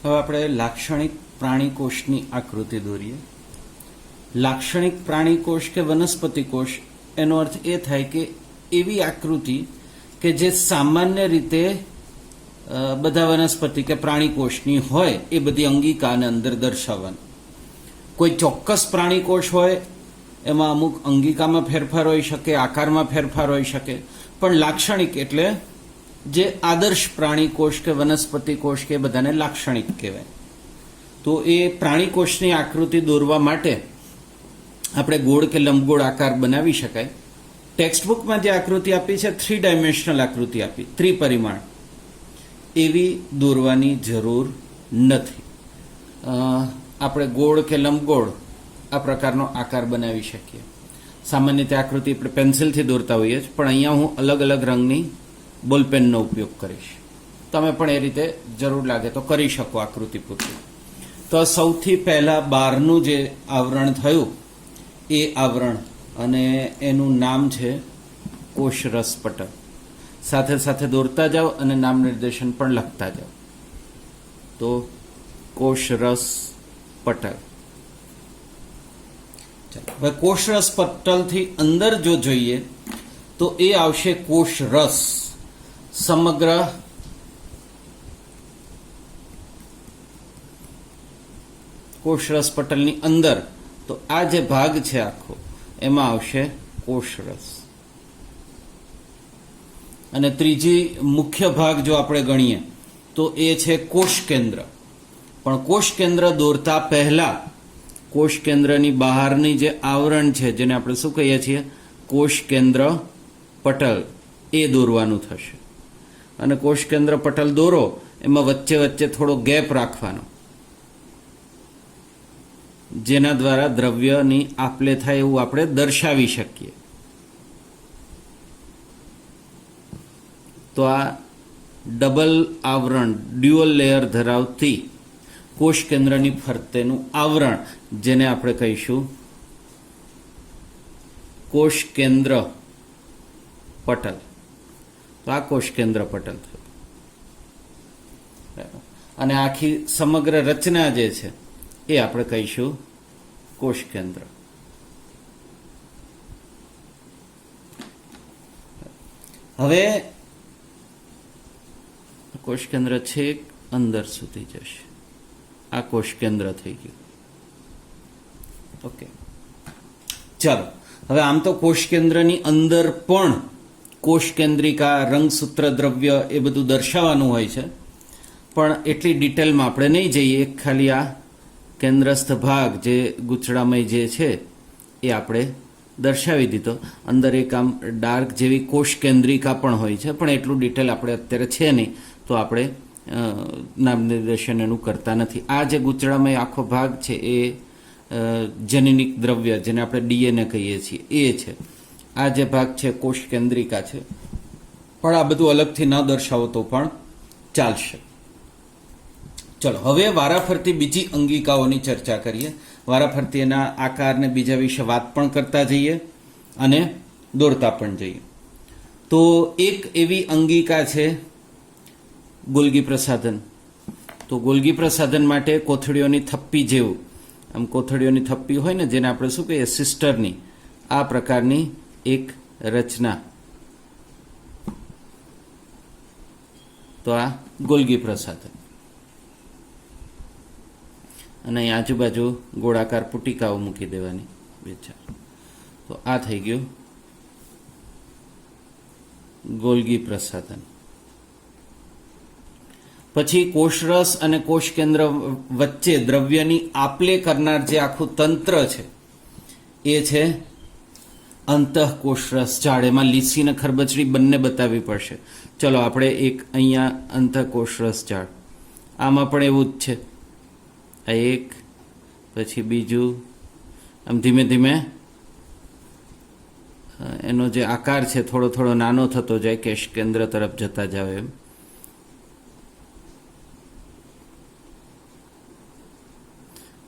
હવે આપણે લાક્ષણિક પ્રાણીકોષની આકૃતિ દોરીએ. લાક્ષણિક પ્રાણીકોષ કે વનસ્પતિ કોષ એનો અર્થ એ થાય કે એવી આકૃતિ કે જે સામાન્ય રીતે બધા વનસ્પતિ કે પ્રાણીકોષની હોય એ બધી અંગિકાને અંદર દર્શાવવાની. કોઈ ચોક્કસ પ્રાણીકોષ હોય એમાં અમુક અંગિકામાં ફેરફાર હોઈ શકે, આકારમાં ફેરફાર હોઈ શકે, પણ લાક્ષણિક એટલે જે આદર્શ પ્રાણીકોષ કે વનસ્પતિ કોષ કે બધાને લાક્ષણિક કહેવાય. તો એ પ્રાણીકોષની આકૃતિ દોરવા માટે આપણે ગોળ કે લંબગોળ આકાર બનાવી શકાય. ટેક્સ્ટબુકમાં જે આકૃતિ આપી છે 3 ડાયમેન્શનલ આકૃતિ આપી, ત્રિપરિમાણ, એવી દોરવાની જરૂર નથી. આપણે ગોળ કે લંબગોળ આ પ્રકારનો આકાર બનાવી શકીએ. સામાન્ય રીતે આકૃતિ આપણે પેન્સિલથી દોરતા હોઈએ છીએ, પણ અહીંયા હું અલગ અલગ રંગની બોલપેનનો ઉપયોગ કરીશ. તમે પણ એ રીતે જરૂર લાગે તો કરી શકો આકૃતિ પૂરતી. તો સૌથી પહેલા બહારનું જે આવરણ થયું એ આવરણ, અને એનું નામ છે કોષરસ પટલ. સાથે સાથે દોરતા જાઓ અને નામ નિર્દેશન પણ લખતા જાઓ. તો કોષરસ પટલ. હવે કોષરસ પટલથી અંદર જો જોઈએ તો એ આવશે કોષરસ. સમગ્ર કોષરસ પટલની અંદર તો આ જે ભાગ છે આખો એમાં આવશે કોષરસ. અને ત્રીજી મુખ્ય ભાગ જો આપણે ગણીએ તો એ છે કોષ કેન્દ્ર. પણ કોષ કેન્દ્ર દોરતા પહેલા કોષ કેન્દ્રની બહારની જે આવરણ છે જેને આપણે શું કહીએ છીએ, કોષ કેન્દ્ર પટલ, એ દોરવાનું થશે. અને કોષ કેન્દ્ર પટલ દોરો એમાં વચ્ચે વચ્ચે થોડો ગેપ રાખવાનો, જેના દ્વારા દ્રવ્યની આપલે થાય એવું આપણે દર્શાવી શકીએ. તો આ ડબલ આવરણ, ડ્યુઅલ લેયર ધરાવતી કોષ કેન્દ્રની ફરતેનું આવરણ, જેને આપણે કહીશું કોષ કેન્દ્ર પટલ. તો આ કોષ કેન્દ્ર પટલ થયું. અને આખી સમગ્ર રચના જે છે એ આપણે કહીશું કોષ કેન્દ્ર. હવે કોષ કેન્દ્ર છેક અંદર સુધી જશે. આ કોષ કેન્દ્ર થઈ ગયું. ઓકે, ચાલો. હવે આમ તો કોષ કેન્દ્રની અંદર પણ કોષ કેન્દ્રિકા, રંગસૂત્ર દ્રવ્ય એ બધું દર્શાવવાનું હોય છે, પણ એટલી ડિટેલમાં આપણે નહીં જઈએ. એક ખાલી આ કેન્દ્રસ્થ ભાગ જે ગૂંચળામય જે છે એ આપણે દર્શાવી દીધો. અંદર એક આમ ડાર્ક જેવી કોષ કેન્દ્રિકા પણ હોય છે, પણ એટલું ડિટેલ આપણે અત્યારે છે નહીં, તો આપણે નામ નિર્દેશન એનું કરતા નથી. આ જે ગૂંચળામય આખો ભાગ છે એ જનનિક દ્રવ્ય, જેને આપણે ડીએનએ કહીએ છીએ, એ છે. આ જે ભાગ છે કોષ કેન્દ્રિકા છે. પણ આ બધું અલગથી ન દર્શાવો તો પણ ચાલશે. ચલો, હવે વારાફરતી બીજી અંગિકાઓની ચર્ચા કરીએ. વારાફરતી એના આકારને બીજા વિશે વાત પણ કરતા જઈએ અને દોરતા પણ જઈએ. તો એક એવી અંગિકા છે ગોલ્ગી પ્રસાધન. તો ગોલ્ગી પ્રસાધન માટે કોથળીઓની થપ્પી જેવું, આમ કોથળીઓની થપ્પી હોય ને, જેને આપણે શું કહીએ, સિસ્ટરની, આ પ્રકારની એક રચના. તો આ ગોલ્ગી પ્રસાધન. અને અહીં આજુબાજુ ગોળાકાર પુટિકાઓ મૂકી દેવાની બે ચાર. તો આ થઈ ગયું ગોલ્ગી પ્રસાધન. પછી કોષરસ અને કોષ કેન્દ્ર વચ્ચે દ્રવ્યની આપલે કરનાર જે આખું તંત્ર છે એ છે અંતઃકોષરસ જાળ. એમાં લીસી અને ખરબચડી બંને બતાવવી પડશે. ચલો, આપણે એક અહીંયા અંતઃકોષરસ જાળ, આમાં પણ એવું જ છે. આ એક, પછી બીજું, આમ ધીમે ધીમે એનો જે આકાર છે થોડો થોડો નાનો થતો જાય, કેશ કેન્દ્ર તરફ જતા જાવ એમ.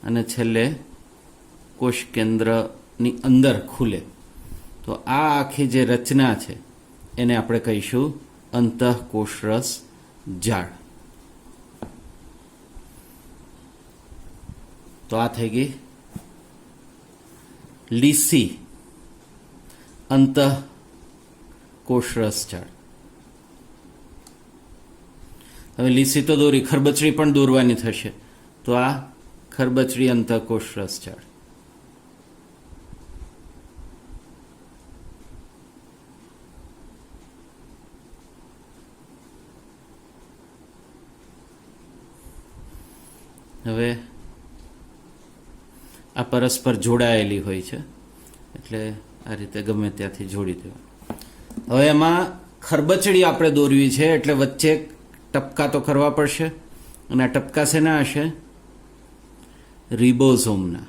અને છેલ્લે કોષ કેન્દ્રની અંદર ખુલે. તો આ આખી જે રચના છે એને આપણે કહીશું અંતઃકોષરસ જાળ. તો આ થઈ ગઈ લીસી અંતઃકોષરસ જાળ. હવે લીસી તો દોરી, ખરબચડી પણ દોરવાની થશે, તો આ ખરબચડી અંતઃકોષરસ જાળ. હવે આ પરસ્પર જોડાયેલી હોય છે એટલે આ રીતે ગમે ત્યાંથી જોડી દેવા. હવે એમાં ખરબચડી આપણે દોરવી છે એટલે વચ્ચે ટપકા તો કરવા પડશે, અને આ ટપકા શેના હશે? રિબોઝોમના.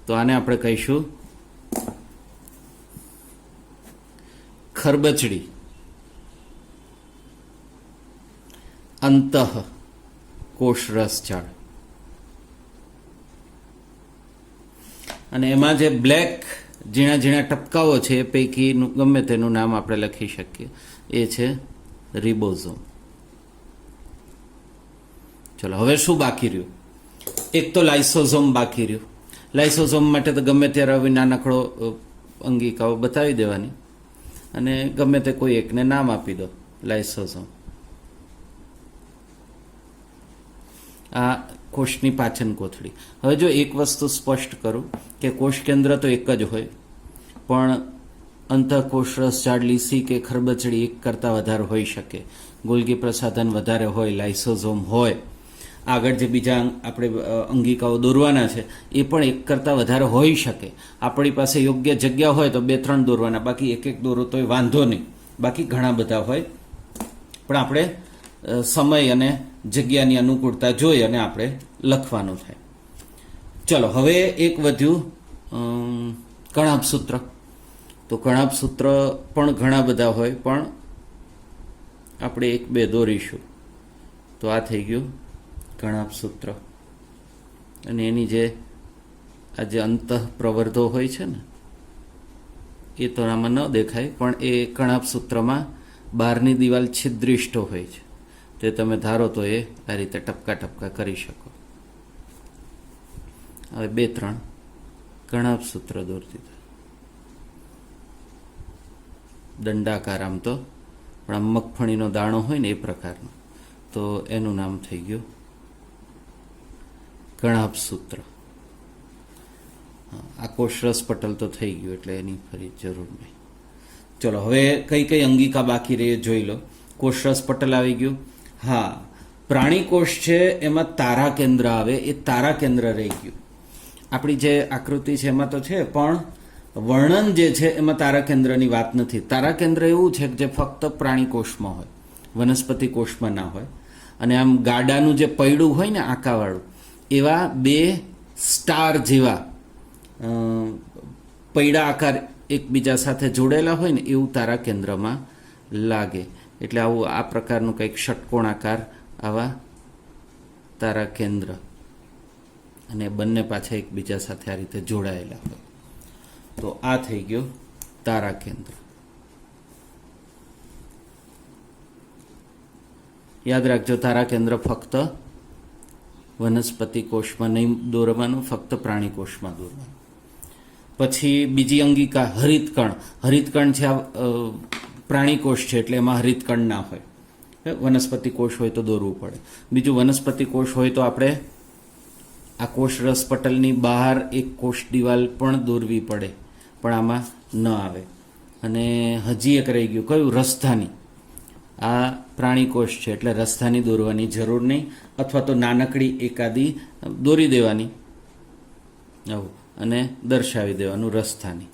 તો આને આપણે કહીશું ખરબચડી અંતઃકોષરસ જાળ. અને એમાં જે બ્લેક ઝીણા ઝીણા ટપકાઓ છે એ પૈકીનું ગમે તેનું નામ આપણે લખી શકીએ, એ છે રિબોઝોમ. ચલો હવે શું બાકી રહ્યું? એક તો લાઇસોઝોમ બાકી રહ્યું. લાઇસોઝોમ માટે તો ગમે ત્યારે હવે નાનકડો અંગિકાઓ બતાવી દેવાની અને ગમે તે કોઈ એકને નામ આપી દો. લાઇસોઝોમ આ કોષની પાચન કોથળી. હવે જો એક વસ્તુ સ્પષ્ટ કરું કે કોષ કેન્દ્ર તો એક જ હોય, પણ અંતઃકોષરસ જાળ, લીસી કે ખરબચડી એક કરતાં વધારે હોઈ શકે. ગોલ્ગી પ્રસાધન વધારે હોય, લાઇસોઝોમ હોય, આગળ જે બીજા આપણે અંગિકાઓ દોરવાના છે એ પણ એક કરતાં વધારે હોઈ શકે. આપણી પાસે યોગ્ય જગ્યા હોય તો 2-3 દોરવાના, બાકી એક દોરો તો વાંધો નહીં, બાકી ઘણા બધા હોય. પણ આપણે સમય અને જગ્યાની અનુકૂળતા જોઈ અને આપણે લખવાનું થાય. ચલો હવે એક વધ્યું કણાભ સૂત્ર. તો કણાભ સૂત્ર પણ ઘણા બધા હોય, પણ આપણે 1-2 દોરીશું. તો આ થઈ ગયું કણાભ સૂત્ર. અને એની જે આ જે અંતઃ પ્રવર્ધો હોય છે ને, એ તો આમાં ન દેખાય, પણ એ કણાભ સૂત્રમાં બહારની દિવાલ છિદ્રિષ્ટો હોય છે, તે તમે ધારો તો એ આ રીતે ટપકા ટપકા કરી શકો. હવે 2-3 કણાભ સૂત્ર દોરી દીધા. દંડાકાર આમ તો, પણ આમ મગફળીનો દાણો હોય ને એ પ્રકારનો, તો એનું નામ થઈ ગયું કણાભ સૂત્ર. આ કોષરસ પટલ તો થઈ ગયું એટલે એની ફરી જરૂર નહીં. ચલો હવે કઈ કઈ અંગિકા બાકી રહી જોઈ લો. કોષરસ પટલ આવી ગયું. હા, પ્રાણી કોષ છે એમાં તારા કેન્દ્ર આવે, એ તારા કેન્દ્ર રહી ગયું. આપણી જે આકૃતિ છે એમાં તો છે, પણ વર્ણન જે છે એમાં તારા કેન્દ્રની વાત નથી. તારા કેન્દ્ર એવું છે કે જે ફક્ત પ્રાણી કોષમાં હોય, વનસ્પતિ કોષમાં ના હોય. અને આમ ગાડાનું જે પૈડું હોય ને આકાવાળું, એવા 2 સ્ટાર જેવા પૈડા આકાર એકબીજા સાથે જોડેલા હોય ને એવું તારા કેન્દ્રમાં લાગે. એટલે આવું આ પ્રકારનું કંઈક ષટકોણાકાર આવા તારા કેન્દ્ર, અને બંને પાછા એકબીજા સાથે આ રીતે જોડાયેલા હોય. તો આ થઈ ગયો તારા કેન્દ્ર. યાદ રાખજો, તારા કેન્દ્ર ફક્ત વનસ્પતિ કોષમાં નહીં દોરવાનું, ફક્ત પ્રાણી કોષમાં દોરવાનું. પછી બીજી અંગિકા હરિતકણ. હરિતકણ છે આ પ્રાણી કોષ છે એટલે એમાં હરિતકણ ના હોય. વનસ્પતિ કોષ હોય તો દોરવું પડે. બીજું વનસ્પતિ કોષ હોય તો આપણે આ કોષરસ પટલની બહાર એક કોષ દિવાલ પણ દોરવી પડે, પણ આમાં ન આવે. અને હજી એક રહી ગયું, કયું? રસધાની. આ પ્રાણી કોષ છે એટલે રસધાની દોરવાની જરૂર નહીં, અથવા તો નાનકડી એકાદી દોરી દેવાની આવું અને દર્શાવી દેવાનું રસધાની.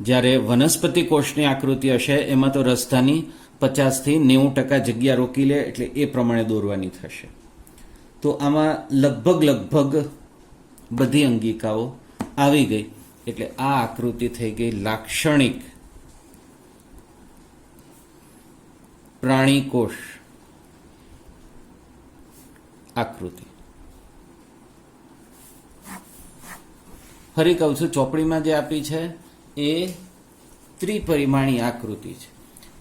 જ્યારે વનસ્પતિ કોષની આકૃતિ હશે એમાં તો રસધાની 50% થી 90% જગ્યા રોકી લે, એટલે એ પ્રમાણે દોરવાની થશે. તો આમાં લગભગ બધી અંગિકાઓ આવી ગઈ. એટલે આ આકૃતિ થઈ ગઈ લાક્ષણિક પ્રાણી કોષ આકૃતિ. ફરી કહું છું, ચોપડીમાં જે આપી છે એ ત્રિપરિમાણીય આકૃતિ છે.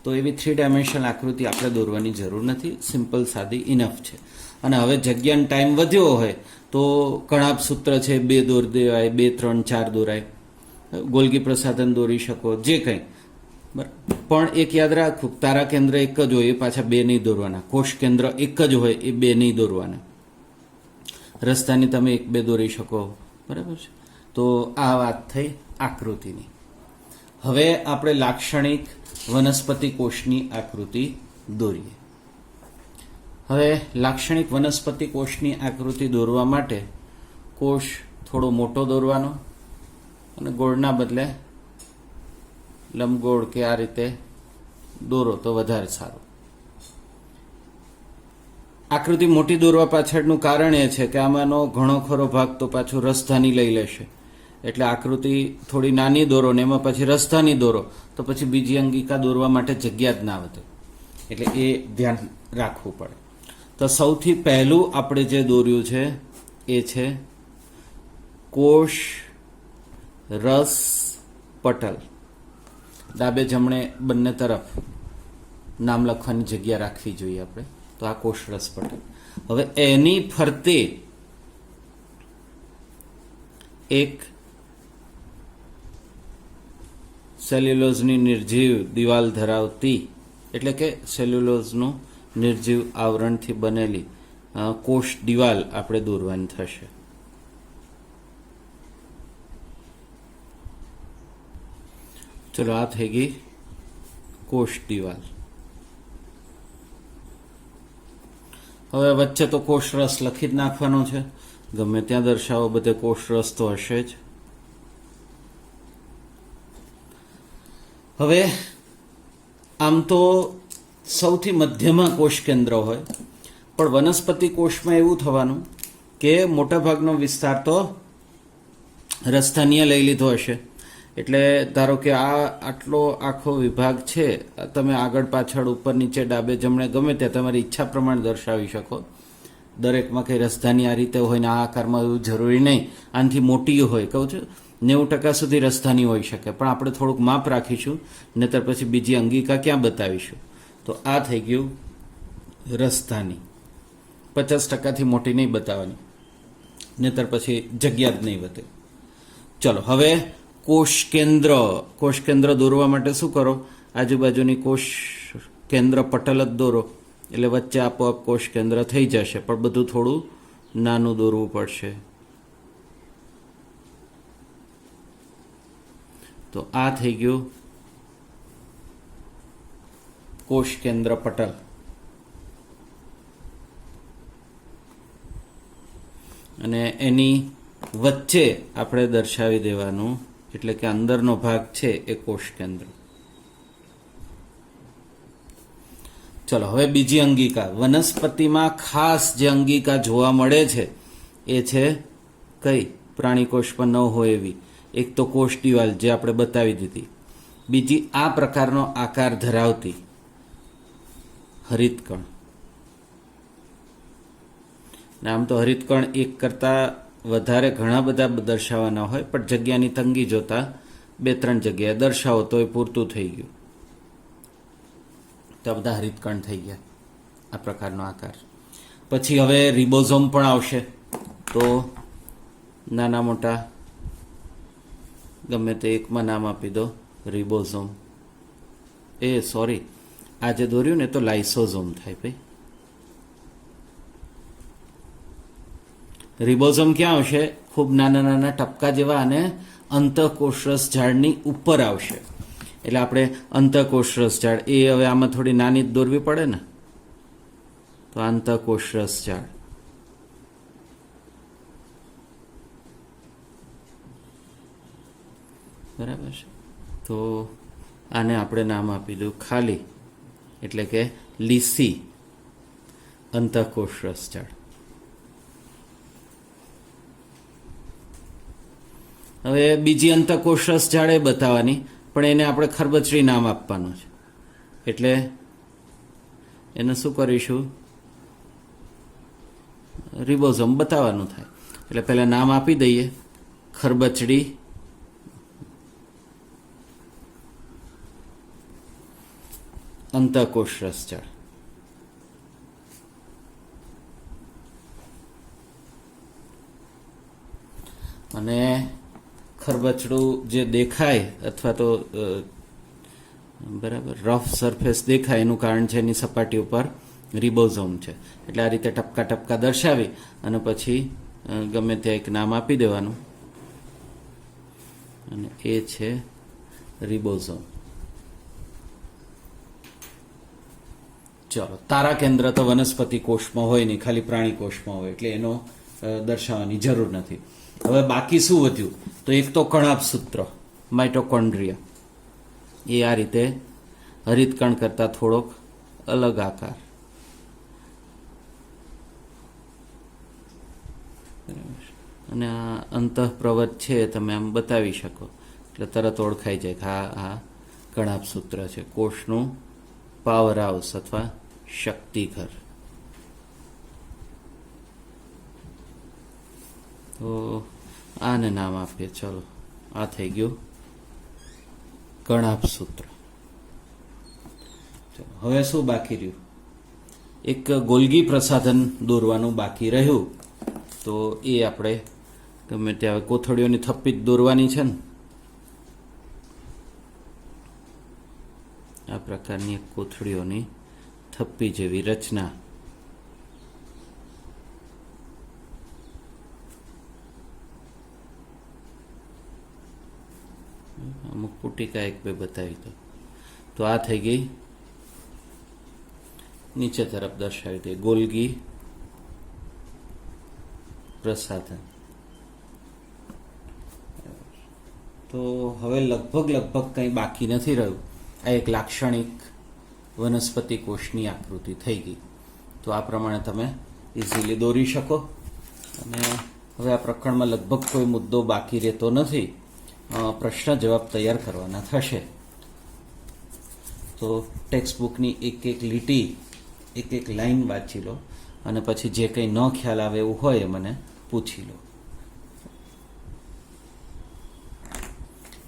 તો એવી 3 ડાયમેન્શનલ આકૃતિ આપણે દોરવાની જરૂર નથી, સિમ્પલ સાદી ઇનફ છે. અને હવે જગ્યાનો ટાઈમ વધ્યો હોય તો કણાપ સૂત્ર છે, 2 દોર દેવાય, 2, 3, 4 દોરાય, ગોલગી પ્રસાધન દોરી શકો, જે કંઈ. પણ એક યાદ રાખવું, તારા કેન્દ્ર એક જ હોય એ પાછા 2 નહીં દોરવાના, કોષ કેન્દ્ર એક જ હોય એ 2 નહીં દોરવાના. રસ્તાની તમે 1, 2 દોરી શકો, બરાબર છે. તો આ વાત થઈ આકૃતિની. હવે આપણે લાક્ષણિક વનસ્પતિ કોષની આકૃતિ દોરીએ. હવે લાક્ષણિક વનસ્પતિ કોષની આકૃતિ દોરવા માટે કોષ થોડો મોટો દોરવાનો અને ગોળના બદલે લંબગોળ કે આ રીતે દોરો તો વધારે સારું. આકૃતિ મોટી દોરવા પાછળનું કારણ એ છે કે આમાંનો ઘણો ખરો ભાગ તો પાછું રસધાની લઈ લેશે, એટલે આકૃતિ થોડી નાની દોરો ને એમાં પછી રસધાની દોરો તો પછી બીજી અંગિકા દોરવા માટે જગ્યા જ ના વધે, એટલે એ ધ્યાન રાખવું પડે. તો સૌથી પહેલું આપણે જે દોર્યું છે એ છે કોષ રસ પટલ. ડાબે જમણે બંને તરફ નામ લખવાની જગ્યા રાખવી જોઈએ આપણે. તો આ કોષ રસ પટલ. હવે એની ફરતે એક સેલ્યુલોઝની નિર્જીવ દિવાલ ધરાવતી, એટલે કે સેલ્યુલોઝનું નિર્જીવ આવરણથી બનેલી કોષ દિવાલ આપણે દોરવાની થશે. ચલો, આ થઈ ગઈ કોષ દિવાલ. હવે વચ્ચે તો કોષ રસ લખી જ નાખવાનો છે, ગમે ત્યાં દર્શાવો, બધે કોષ રસ તો હશે જ. હવે આમ તો સૌથી મધ્યમાં કોષ કેન્દ્ર હોય, પણ વનસ્પતિ કોષમાં એવું થવાનું કે મોટાભાગનો વિસ્તાર તો રસધાનીએ લઈ લીધો હશે. એટલે ધારો કે આટલો આખો વિભાગ છે, તમે આગળ પાછળ ઉપર નીચે ડાબે જમણે ગમે ત્યાં તમારી ઈચ્છા પ્રમાણે દર્શાવી શકો. દરેકમાં કંઈ રસધાની આ રીતે હોય ને આ આકારમાં એવું જરૂરી નહીં, આનાથી મોટી હોય. કહું છું 90% સુધી રસધાની હોઈ શકે, પણ આપણે થોડુંક માપ રાખીશું, નહીતર પછી બીજી અંગિકા ક્યાં બતાવીશું. તો આ થઈ ગયું રસધાની. 50%થી મોટી નહીં બતાવવાની, નહીતર પછી જગ્યા જ નહીં વધે. ચલો, હવે કોષ કેન્દ્ર દોરવા માટે શું કરો? આજુબાજુની કોષ કેન્દ્ર પટલ જ દોરો, એટલે વચ્ચે આપોઆપ કોષ કેન્દ્ર થઈ જશે, પણ બધું થોડું નાનું દોરવું પડશે. તો આ થઈ ગયું કોષ કેન્દ્ર પટલ. અને એની વચ્ચે આપણે દર્શાવી દેવાનું, એટલે કે અંદરનો ભાગ છે એ કોષ કેન્દ્ર. ચલો, હવે બીજી અંગિકા. વનસ્પતિમાં ખાસ જે અંગિકા જોવા મળે છે એ છે કઈ? પ્રાણી કોષમાં ન હોય એવી. એક તો કોષ દિવાલ જે આપણે બતાવી દીધી, બીજી આ પ્રકારનો આકાર ધરાવતી હરિતકણ. આમ તો હરિતકણ એક કરતા વધારે ઘણા બધા દર્શાવવાના હોય, પણ જગ્યાની તંગી જોતા 2-3 જગ્યાએ દર્શાવો તો એ પૂરતું થઈ ગયું. તો બધા હરિતકણ થઈ ગયા, આ પ્રકારનો આકાર. પછી હવે રિબોઝોમ પણ આવશે. તો નાના મોટા ગમે તે એકમાં નામ આપી દો, રિબોઝોમ. સોરી, આ જે દોર્યું ને તો લાઇસોઝોમ થાય ભાઈ. રિબોઝોમ ક્યાં આવશે? ખૂબ નાના નાના ટપકા જેવા, અને અંતઃકોષરસ ઝાડની ઉપર આવશે. એટલે આપણે અંતઃકોષરસ ઝાડ, એ હવે આમાં થોડી નાની જ દોરવી પડે ને, તો અંતઃકોષરસ ઝાડ. બરાબર છે. તો આને આપણે નામ આપી દઉં ખાલી, એટલે કે લીસી અંતઃકોષરસ ઝાડ. હવે બીજી અંતઃકોષરસ ઝાડ એ બતાવવાની, પણ એને આપણે ખરબચડી નામ આપવાનું છે. એટલે એને શું કરીશું? રિબોઝોમ બતાવવાનું થાય. એટલે પહેલા નામ આપી દઈએ, ખરબચડી. અંતઃકોષ રસજળ. અને ખરબચડું જે દેખાય અથવા તો બરાબર રફ સરફેસ દેખાય એનું કારણ છે એની સપાટી ઉપર રિબોઝોમ છે. એટલે આ રીતે ટપકા ટપકા દર્શાવી અને પછી ગમે ત્યાં એક નામ આપી દેવાનું અને એ છે રિબોઝોમ. ચલો, તારા કેન્દ્ર તો વનસ્પતિ કોષમાં હોય નહીં, ખાલી પ્રાણી કોષમાં હોય, એટલે એનો દર્શાવવાની જરૂર નથી. હવે બાકી શું વધ્યું? તો એક તો કણાભ સૂત્ર, માઇટોકોન્ડ્રિયા. એ આ રીતે હરિતકણ કરતા થોડોક અલગ આકાર. અને આ અંતઃપ્રવત છે તમે આમ બતાવી શકો એટલે તરત ઓળખાઈ જાય કે આ કણાભ સૂત્ર છે, કોષનું પાવર હાઉસ અથવા શક્તિઘર. તો આને નામ આપીએ. ચલો, આ થઈ ગયું કણાભ સૂત્ર. હવે શું બાકી રહ્યું? એક ગોલ્ગી પ્રસાધન દોરવાનું બાકી રહ્યું. તો એ આપણે ગમે ત્યાં કોથળીઓની થપ્પી જ દોરવાની છે ને. આ પ્રકારની એક કોથળીઓની થપ્પી જેવી રચના. અમુક પુટિકા એક બે બતાવી તો આ થઈ ગઈ નીચે તરફ દર્શાવી દે ગોલ્ગી પ્રસાધન. તો હવે લગભગ કંઈ બાકી નથી રહ્યું. આ એક લાક્ષણિક વનસ્પતિ કોષની આકૃતિ થઈ ગઈ. તો આ પ્રમાણે તમે ઇઝીલી દોરી શકો. અને હવે આ પ્રકરણમાં લગભગ કોઈ મુદ્દો બાકી રહેતો નથી. પ્રશ્ન જવાબ તૈયાર કરવાના થશે. તો ટેક્સ્ટ બુકની એક એક લીટી, એક એક લાઈન વાંચી લો અને પછી જે કંઈ ન ખ્યાલ આવે એવું હોય એ મને પૂછી લો.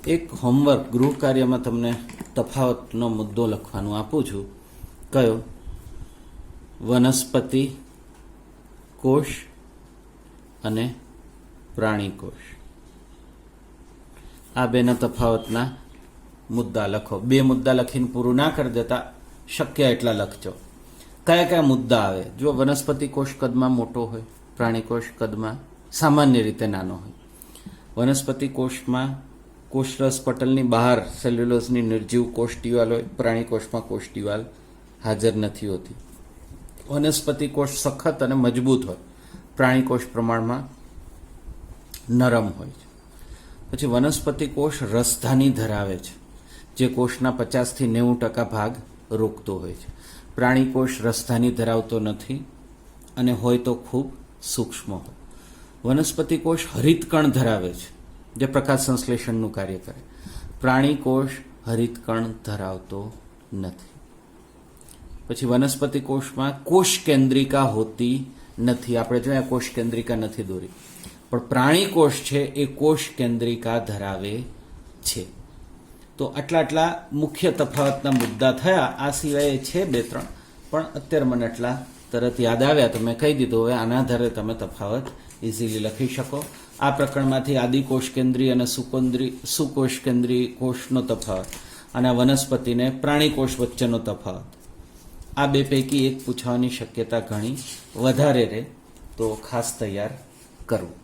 એક હોમવર્ક ગૃહ કાર્યમાં તમને તફાવતનો મુદ્દો લખવાનું આપું છું. કયો? વનસ્પતિ કોષ અને પ્રાણી કોષ. આ બેના તફાવતના મુદ્દા લખો. બે મુદ્દા લખીને પૂરું ના કરી દેતા, શક્ય એટલા લખજો. કયા કયા મુદ્દા આવે? જો વનસ્પતિ કોષ કદમાં મોટો હોય, પ્રાણી કોષ કદમાં સામાન્ય રીતે નાનો હોય. વનસ્પતિ કોષમાં કોષરસ પટલની બહાર સેલ્યુલોઝની નિર્જીવ કોષ દિવાલ હોય, પ્રાણી કોષમાં કોષ દિવાલ હાજર નથી હોતી. વનસ્પતિ કોષ સખત અને મજબૂત હોય, પ્રાણી કોષ પ્રમાણમાં નરમ હોય છે. પછી વનસ્પતિ કોષ રસધાની ધરાવે છે, જે કોષના 50થી 90% ભાગ રોકતો હોય છે. પ્રાણી કોષ રસધાની ધરાવતો નથી અને હોય તો ખૂબ સૂક્ષ્મ હોય. વનસ્પતિ કોષ હરિતકણ ધરાવે છે, જે પ્રકાશ સંશ્લેષણનું કાર્ય કરે. પ્રાણી કોષ હરિતકણ ધરાવતો નથી. પછી વનસ્પતિ કોષમાં કોષ કેન્દ્રિકા હોતી નથી. આપણે જોયા કોષ કેન્દ્રિકા નથી દોરી, પણ પ્રાણી કોષ છે એ કોષ કેન્દ્રિકા ધરાવે છે. તો આટલા મુખ્ય તફાવતના મુદ્દા થયા. આ સિવાય છે 2-3, પણ અત્યારે મને આટલા તરત યાદ આવ્યા તો મેં કહી દીધું. હવે આના આધારે તમે તફાવત ઇઝીલી લખી શકો. આ પ્રકરણમાંથી આદિકોષ કેન્દ્રી અને સુકોષ કેન્દ્રી કોષનો તફાવત અને વનસ્પતિને પ્રાણી કોષ વચ્ચેનો તફાવત, આ બે પૈકી એક પૂછવાની શક્યતા ઘણી વધારે રહે. તો ખાસ તૈયાર કરવું.